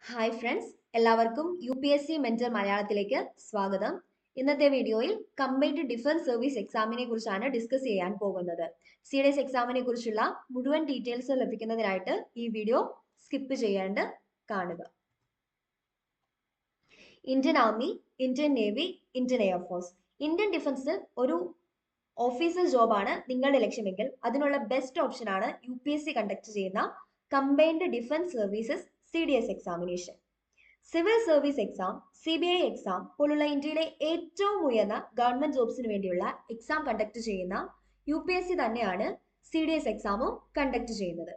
Hi friends, എല്ലാവർക്കും UPSC mentor മലയാളത്തിലേക്ക് സ്വാഗതം. ഇന്നത്തെ വീഡിയോയിൽ കമ്പൈൻഡ് ഡിഫൻസ് സർവീസ് എക്സാമിനെ കുറിച്ചാണ് ഡിസ്കസ് ചെയ്യാൻ പോകുന്നത്. CDS എക്സാമിനെ കുറിച്ചുള്ള മുഴുവൻ ഡീറ്റെയിൽസ് ലഭിക്കുന്നതിനായിട്ട് ഈ വീഡിയോ സ്കിപ്പ് ചെയ്യാണ്ട് കാണുക. Indian army, Indian navy, Indian air force. Indian ഡിഫൻസിൽ ഒരു ഓഫീസർ ജോബാണ് നിങ്ങളുടെ ലക്ഷ്യമെങ്കിൽ അതിനുള്ള ബെസ്റ്റ് ഓപ്ഷനാണ് UPSC കണ്ടക്ട് ചെയ്യുന്ന combined defence services CDS examination. Civil service exam, CBI exam പോലുള്ള ഇന്ത്യയിലെ ഏറ്റവും ഉയർന്ന ഗവൺമെന്റ് ജോബ്സിന് വേണ്ടിയുള്ള എക്സാം കണ്ടക്ട് ചെയ്യുന്ന UPSC തന്നെയാണ് CDS എക്സാമും കണ്ടക്ട് ചെയ്യുന്നത്.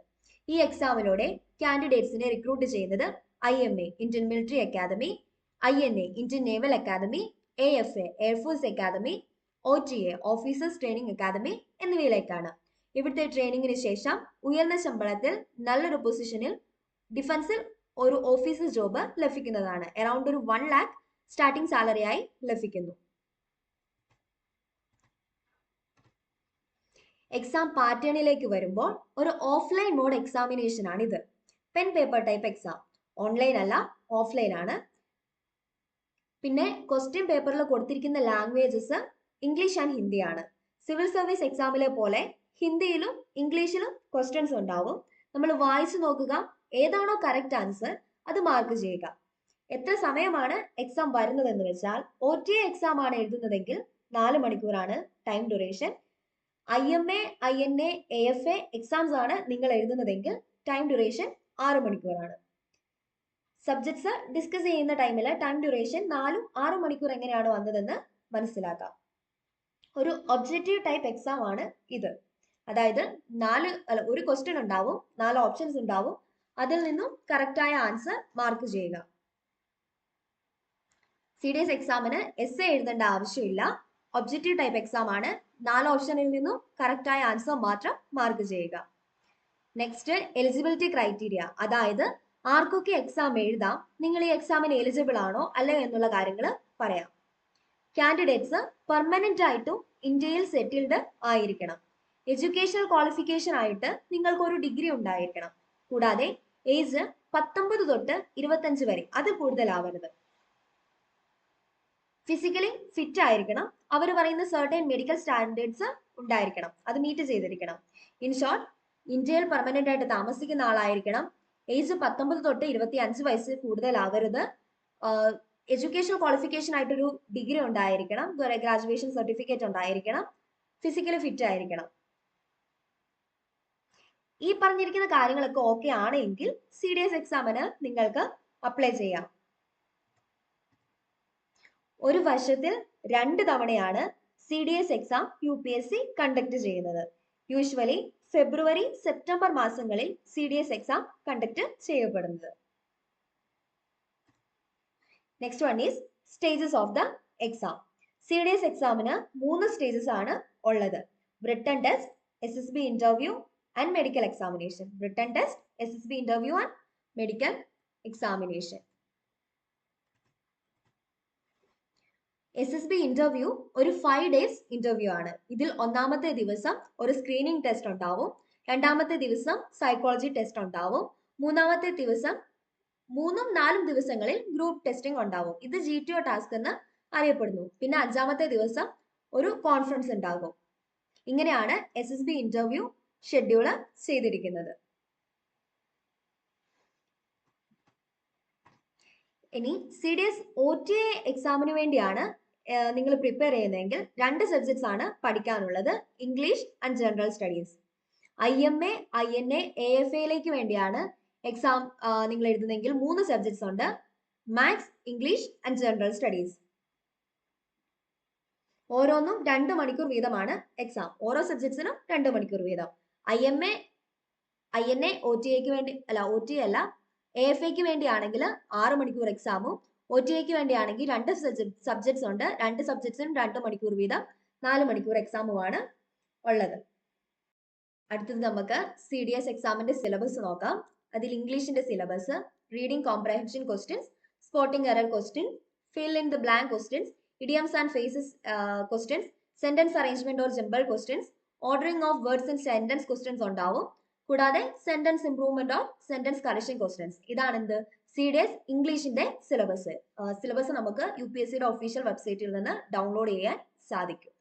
ഈ എക്സാമിലൂടെ കാൻഡിഡേറ്റ്സിനെ റിക്രൂട്ട് ചെയ്യുന്നത് IMA Indian military academy, INA Indian naval academy, AFA air force academy, OTA officers training academy എന്നിവയിലേക്കാണ്. ഇവിടുത്തെ ട്രെയിനിങ്ങിന് ശേഷം ഉയർന്ന ശമ്പളത്തിൽ നല്ലൊരു പൊസിഷനിൽ ഡിഫൻസിൽ ഒരു ഓഫീസർ ജോബ് ലഭിക്കുന്നതാണ്. അറൌണ്ട് ഒരു 1 lakh സ്റ്റാർട്ടിംഗ് സാലറിയായി ലഭിക്കുന്നു. എക്സാം പാറ്റേണിലേക്ക് വരുമ്പോൾ ഒരു ഓഫ്ലൈൻ മോഡ് എക്സാമിനേഷൻ ആണ് ഇത്. Pen paper type exam, online അല്ല, ഓഫ്ലൈൻ ആണ്. പിന്നെ ക്വസ്റ്റ്യൻ പേപ്പറിൽ കൊടുത്തിരിക്കുന്ന ലാംഗ്വേജസ് ഇംഗ്ലീഷ് ആൻഡ് ഹിന്ദി ആണ്. സിവിൽ സർവീസ് എക്സാമിലെ പോലെ ഹിന്ദിയിലും ഇംഗ്ലീഷിലും ക്വസ്റ്റ്യൻസ് ഉണ്ടാവും. നമ്മൾ വായിച്ചു നോക്കുക, ഏതാണോ കറക്റ്റ് ആൻസർ അത് മാർക്ക് ചെയ്യുക. എത്ര സമയമാണ് എക്സാം വരുന്നതെന്ന് വെച്ചാൽ OTA എക്സാം ആണ് എഴുതുന്നതെങ്കിൽ 4 മണിക്കൂറാണ് time duration. IMA, INA, AFA exams ആണ് നിങ്ങൾ എഴുതുന്നതെങ്കിൽ ടൈം ഡ്യൂറേഷൻ 6 മണിക്കൂറാണ്. സബ്ജക്ട്സ് ഡിസ്കസ് ചെയ്യുന്ന ടൈമിൽ ടൈം ഡ്യൂറേഷൻ 4-6 മണിക്കൂർ എങ്ങനെയാണ് വന്നതെന്ന് മനസ്സിലാക്കാം. ഒരു ഒബ്ജക്റ്റീവ് ടൈപ്പ് എക്സാം ആണ് ഇത്. അതായത് ഒരു ക്വസ്റ്റ്യൻ ഉണ്ടാവും, 4 ഓപ്ഷൻസ് ഉണ്ടാവും, അതിൽ നിന്നും കറക്റ്റായ ആൻസർ മാർക്ക് ചെയ്യുക. CDS എക്സാമിന് essay എഴുതേണ്ട ആവശ്യമില്ല. ഒബ്ജക്റ്റീവ് ടൈപ്പ് എക്സാം ആണ്. 4 ഓപ്ഷനിൽ നിന്നും കറക്റ്റായ ആൻസർ മാത്രം മാർക്ക് ചെയ്യുക. നെക്സ്റ്റ്, എലിജിബിലിറ്റി ക്രൈറ്റീരിയ, അതായത് ആർക്കൊക്കെ എക്സാം എഴുതാം, നിങ്ങൾ ഈ എക്സാമിന് എലിജിബിൾ ആണോ അല്ലയോ എന്നുള്ള കാര്യങ്ങൾ പറയാം. കാൻഡിഡേറ്റ്സ് പെർമനന്റ് ആയിട്ടും ഇന്ത്യയിൽ സെറ്റിൽഡ് ആയിരിക്കണം. എഡ്യൂക്കേഷണൽ ക്വാളിഫിക്കേഷൻ ആയിട്ട് നിങ്ങൾക്ക് ഒരു ഡിഗ്രി ഉണ്ടായിരിക്കണം. കൂടാതെ ഏജ് 19 തൊട്ട് 25 വരെ, അത് കൂടുതലാവരുത്. ഫിസിക്കലി ഫിറ്റ് ആയിരിക്കണം. അവർ പറയുന്ന സർട്ടൻ മെഡിക്കൽ സ്റ്റാൻഡേർഡ്സ് ഉണ്ടായിരിക്കണം, അത് മീറ്റ് ചെയ്തിരിക്കണം. ഇൻ ഷോർട്ട്, ഇന്ത്യയിൽ പെർമനന്റ് ആയിട്ട് താമസിക്കുന്ന ആളായിരിക്കണം. ഏജ് 19 തൊട്ട് 25 വയസ്സ് കൂടുതലാവരുത്. എഡ്യൂക്കേഷണൽ ക്വാളിഫിക്കേഷൻ ആയിട്ടൊരു ഡിഗ്രി ഉണ്ടായിരിക്കണം, ഗ്രാജുവേഷൻ സർട്ടിഫിക്കറ്റ് ഉണ്ടായിരിക്കണം. ഫിസിക്കലി ഫിറ്റ് ആയിരിക്കണം. ഈ പറഞ്ഞിരിക്കുന്ന കാര്യങ്ങളൊക്കെ ഓക്കെ ആണെങ്കിൽ CDS എക്സാമിന് നിങ്ങൾക്ക് അപ്ലൈ ചെയ്യാം. ഒരു വർഷത്തിൽ 2 തവണയാണ് CDS എക്സാം UPSC കണ്ടക്ട് ചെയ്യുന്നത്. യൂഷ്വലി ഫെബ്രുവരി, സെപ്റ്റംബർ മാസങ്ങളിൽ CDS എക്സാം കണ്ടക്ട് ചെയ്യപ്പെടുന്നത്. Next one is stages of the exam. CDS എക്സാമിന് 3 സ്റ്റേജസ് ആണ് ഉള്ളത്. Written test, SSB interview and medical examination. Written test, SSB interview and medical examination. SSB interview ഒരു 5 days interview ആണ്. ഇതിൽ ഒന്നാമത്തെ ദിവസം ഒരു സ്ക്രീനിങ് ടെസ്റ്റ് ഉണ്ടാവും, രണ്ടാമത്തെ ദിവസം സൈക്കോളജി ടെസ്റ്റ് ഉണ്ടാവും, മൂന്നാമത്തെ ദിവസം 3-4 ദിവസങ്ങളിൽ ഗ്രൂപ്പ് ടെസ്റ്റിംഗ് ഉണ്ടാവും. ഇത് GTO ടാസ്ക് എന്ന് അറിയപ്പെടുന്നു. പിന്നെ 5ാമത്തെ ദിവസം ഒരു കോൺഫറൻസ് ഉണ്ടാകും. ഇങ്ങനെയാണ് SSB ഇന്റർവ്യൂ ഷെഡ്യൂള് ചെയ്തിരിക്കുന്നത്. ഇനി CDS OTA എക്സാമിന് വേണ്ടിയാണ് നിങ്ങൾ പ്രിപ്പയർ ചെയ്യുന്നതെങ്കിൽ 2 സബ്ജക്ട്സ് ആണ് പഠിക്കാനുള്ളത്, English and general studies. IMA, INA, AFAയിലേക്ക് വേണ്ടിയാണ് എക്സാം നിങ്ങൾ എഴുതുന്നെങ്കിൽ 3 സബ്ജക്ട്സ് ഉണ്ട്, maths, English and general studies. ഓരോന്നും 2 മണിക്കൂർ വീതമാണ് എക്സാം. ഓരോ സബ്ജക്ട്സിനും 2 മണിക്കൂർ വീതം. IMA, INA OTA വേണ്ടി അല്ല, OTA അല്ല, AFAക്ക് വേണ്ടിയാണെങ്കിൽ 6 മണിക്കൂർ എക്സാമും, OTAക്ക് വേണ്ടിയാണെങ്കിൽ 2 സബ്ജക്ട്സ് ഉണ്ട്, 2 സബ്ജക്ട്സിനും 2 മണിക്കൂർ വീതം 4 മണിക്കൂർ എക്സാമുമാണ് ഉള്ളത്. അടുത്തത് നമുക്ക് CDS എക്സാമിന്റെ സിലബസ് നോക്കാം. അതിൽ ഇംഗ്ലീഷിന്റെ syllabus, reading comprehension questions, spotting error question, fill in the blank questions, idioms and phrases questions, sentence arrangement or jumble questions, ordering of words in sentence questions ഉണ്ടാവും. കൂടാതെ sentence improvement or sentence correction questions. ഇതാണ് എന്ത് CDS ഇംഗ്ലീഷിന്റെ syllabus. Syllabus നമുക്ക് UPSCയുടെ official വെബ്സൈറ്റിൽ നിന്ന് download ചെയ്യാൻ സാധിക്കും.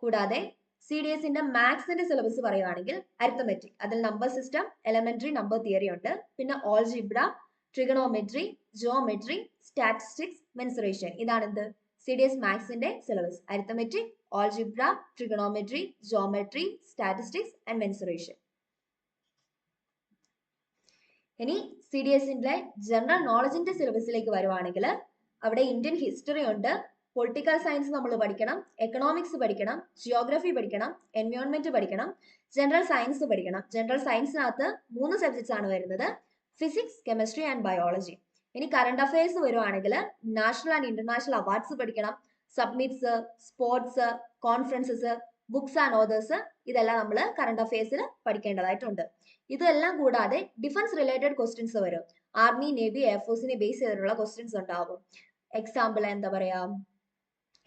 കൂടാതെ CDSന്റെ മാത്സിന്റെ സിലബസ് പറയുകയാണെങ്കിൽ അരിത്തമെറ്റിക്, അതിൽ number system, elementary number theory ഉണ്ട്. പിന്നെ algebra, trigonometry, geometry, statistics, mensuration. ഇതാണ് എന്ത് CDS മാത്സിന്റെ syllabus. Arithmetic, algebra, trigonometry, geometry, statistics and mensuration. ഇനി CDSന്റെ ജനറൽ നോളജിന്റെ സിലബസിലേക്ക് വരുവാണെങ്കിൽ അവിടെ ഇന്ത്യൻ ഹിസ്റ്ററി ഉണ്ട്, പൊളിറ്റിക്കൽ സയൻസ് നമ്മൾ പഠിക്കണം, എക്കണോമിക്സ് പഠിക്കണം, ജിയോഗ്രഫി പഠിക്കണം, എൻവയോൺമെന്റ് പഠിക്കണം, ജനറൽ സയൻസ് പഠിക്കണം. ജനറൽ സയൻസിനകത്ത് 3 സബ്ജക്ട്സ് ആണ് വരുന്നത്, ഫിസിക്സ്, കെമിസ്ട്രി ആൻഡ് ബയോളജി. ഇനി കറണ്ട് അഫയേഴ്സ് വരുവാണെങ്കിൽ നാഷണൽ ആൻഡ് ഇന്റർനാഷണൽ അവാർഡ്സ് പഠിക്കണം, summits, sports, conferences, books and authors, ഇതെല്ലാം നമ്മൾ കറണ്ട് അഫയേഴ്സിൽ പഠിക്കേണ്ടതായിട്ടുണ്ട്. ഇതെല്ലാം കൂടാതെ ഡിഫൻസ് റിലേറ്റഡ് ക്വസ്റ്റ്യൻസ് വരും. ആർമി, നേവി, എയർഫോഴ്സിനെ ബേസ് ചെയ്തിട്ടുള്ള ക്വസ്റ്റ്യൻസ് ഉണ്ടാവും. എക്സാമ്പിൾ എന്താ പറയാ,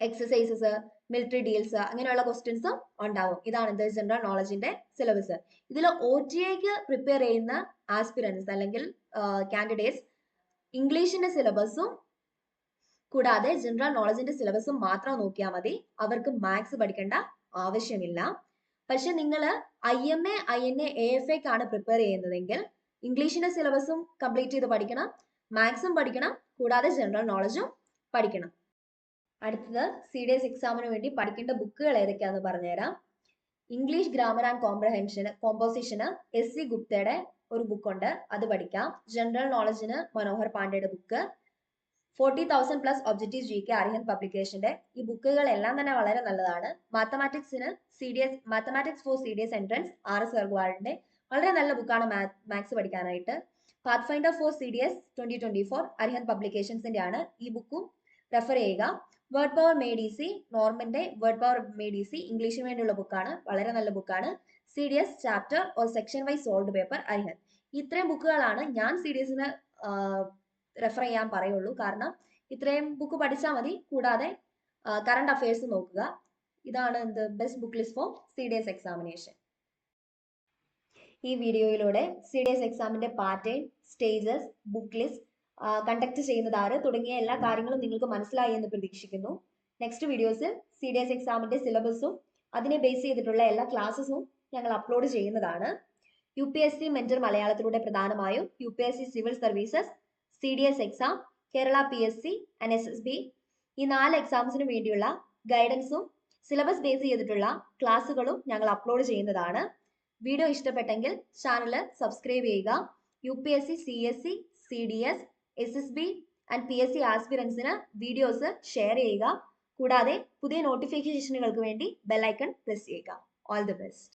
എക്സസൈസസ്, മിലിറ്ററി ഡീൽസ്, അങ്ങനെയുള്ള ക്വസ്റ്റ്യൻസും ഉണ്ടാവും. ഇതാണ് എന്ത് ജനറൽ നോളജിന്റെ സിലബസ്. ഇതിൽ OTAക്ക് പ്രിപ്പയർ ചെയ്യുന്ന ആസ്പിരൻസ് അല്ലെങ്കിൽ കാൻഡിഡേറ്റ്സ് ഇംഗ്ലീഷിന്റെ സിലബസും കൂടാതെ ജനറൽ നോളജിന്റെ സിലബസും മാത്രം നോക്കിയാൽ മതി. അവർക്ക് മാത്സ് പഠിക്കേണ്ട ആവശ്യമില്ല. പക്ഷെ നിങ്ങൾ IMA, INA, AFAക്കാണ് പ്രിപ്പയർ ചെയ്യുന്നതെങ്കിൽ ഇംഗ്ലീഷിന്റെ സിലബസും കംപ്ലീറ്റ് ചെയ്ത് പഠിക്കണം, മാത്സും പഠിക്കണം, കൂടാതെ ജനറൽ നോളജും പഠിക്കണം. അടുത്തത് CDS എക്സാമിന് വേണ്ടി പഠിക്കേണ്ട ബുക്കുകൾ ഏതൊക്കെയാണെന്ന് പറഞ്ഞുതരാം. ഇംഗ്ലീഷ് ഗ്രാമർ ആൻഡ് കോമ്പോസിഷന് SC ഗുപ്തയുടെ ഒരു ബുക്കുണ്ട്, അത് പഠിക്കാം. ജനറൽ നോളജിന് മനോഹർ പാണ്ഡെയുടെ ബുക്ക്, 40,000+ ഒബ്ജക്റ്റീവ് GK അരിഹന്ത് പബ്ലിക്കേഷന്റെ. ഈ ബുക്കുകളെല്ലാം തന്നെ വളരെ നല്ലതാണ്. മാത്തമാറ്റിക്സിന് mathematics for CDS entrance RS അഗർവാളിന്റെ വളരെ നല്ല ബുക്കാണ് മാത്സ് പഠിക്കാനായിട്ട്. Path finder for CDS 2024 Arihant പബ്ലിക്കേഷൻസിന്റെ ആണ്. ഈ ബുക്കും റെഫർ ചെയ്യുക. വേർഡ് പവർ MEDC, നോർമന്റെ വേർഡ് പവർ MEDC ഇംഗ്ലീഷിന് വേണ്ടിയുള്ള ബുക്കാണ്, വളരെ നല്ല ബുക്കാണ്. CDS chapter or section wise solved paper Arihant. ഇത്രയും ബുക്കുകളാണ് ഞാൻ CDSന് റെഫർ ചെയ്യാൻ പറയുള്ളൂ. കാരണം ഇത്രയും ബുക്ക് പഠിച്ചാൽ മതി. കൂടാതെ കറണ്ട് അഫയേഴ്സ് നോക്കുക. ഇതാണ് എന്ത് best book list four CDS examination. ഈ വീഡിയോയിലൂടെ CDS എക്സാമിന്റെ pattern, stages, book list, conduct ചെയ്യുന്നത് ആര് തുടങ്ങിയ എല്ലാ കാര്യങ്ങളും നിങ്ങൾക്ക് മനസ്സിലായി എന്ന് പ്രതീക്ഷിക്കുന്നു. നെക്സ്റ്റ് വീഡിയോസിൽ CDS എക്സാമിന്റെ സിലബസും അതിനെ ബേസ് ചെയ്തിട്ടുള്ള എല്ലാ ക്ലാസ്സസും ഞങ്ങൾ അപ്ലോഡ് ചെയ്യുന്നതാണ്. UPSC മെന്റർ മലയാളത്തിലൂടെ പ്രധാനമായും UPSC civil services, CDS exam, Kerala PSC and SSB ഈ 4 എക്സാംസിന് വേണ്ടിയുള്ള ഗൈഡൻസും സിലബസ് ബേസ് ചെയ്തിട്ടുള്ള ക്ലാസ്സുകളും ഞങ്ങൾ അപ്ലോഡ് ചെയ്യുന്നതാണ്. വീഡിയോ ഇഷ്ടപ്പെട്ടെങ്കിൽ ചാനൽ സബ്സ്ക്രൈബ് ചെയ്യുക. UPSC, CSC, CDS, SSB ആൻഡ് PSC ആസ്പിരൻസിന് വീഡിയോസ് ഷെയർ ചെയ്യുക. കൂടാതെ പുതിയ നോട്ടിഫിക്കേഷനുകൾക്ക് വേണ്ടി ബെൽ ഐക്കൺ പ്രസ് ചെയ്യുക. All the best.